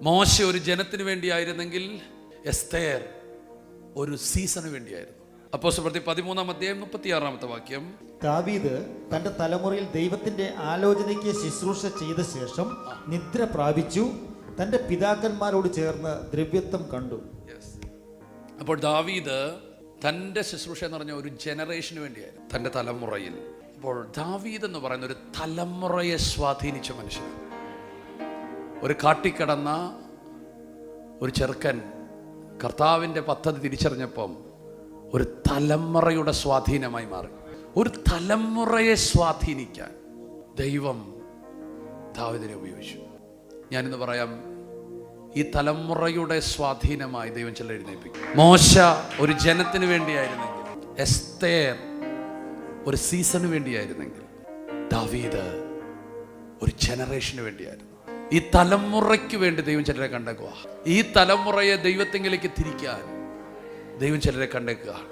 മോശ ഒരു ജനത്തിന് വേണ്ടിയായിരുന്നെങ്കിൽ എസ്തേർ ഒരു സീസണ് വേണ്ടിയായിരുന്നു. അപ്പോസ്തലപ്രവൃത്തി 13-36 ദാവീദ് തന്റെ തലമുറയിൽ ദൈവത്തിന്റെ ആലോചനയ്ക്ക് ശുശ്രൂഷ ചെയ്ത ശേഷം നിദ്ര പ്രാപിച്ചു, തന്റെ പിതാക്കന്മാരോട് ചേർന്ന് ദ്രവ്യത്വം കണ്ടു. അപ്പോൾ ദാവീദ് തൻ്റെ ശുശ്രൂഷ എന്ന് പറഞ്ഞ ഒരു ജനറേഷന് വേണ്ടിയായിരുന്നു, തൻ്റെ തലമുറയിൽ. അപ്പോൾ ദാവീദ് എന്ന് പറയുന്ന ഒരു തലമുറയെ സ്വാധീനിച്ച മനുഷ്യനാണ്. ഒരു കാട്ടിക്കടന്ന ഒരു ചെറുക്കൻ കർത്താവിൻ്റെ പദ്ധതി തിരിച്ചറിഞ്ഞപ്പം ഒരു തലമുറയുടെ സ്വാധീനമായി മാറി. ഒരു തലമുറയെ സ്വാധീനിക്കാൻ ദൈവം ദാവീദിനെ ഉപയോഗിച്ചു. ഞാനിന്ന് പറയാം, ഈ തലമുറയുടെ സ്വാധീനമായി ദൈവം ചില എഴുന്നേൽപ്പിക്കും. മോശ ഒരു ജനത്തിന് വേണ്ടിയായിരുന്നെങ്കിൽ, എസ്തേർ ഒരു സീസണിന് വേണ്ടിയായിരുന്നെങ്കിൽ, ദാവീദ് ഒരു ജനറേഷന് വേണ്ടിയായിരുന്നു. ഈ തലമുറയ്ക്ക് വേണ്ടി ദൈവം ചിലരെ കണ്ടേക്കുക. ഈ തലമുറയെ ദൈവത്തെങ്കിലേക്ക് തിരിക്കാൻ ദൈവം ചിലരെ കണ്ടേക്കുക.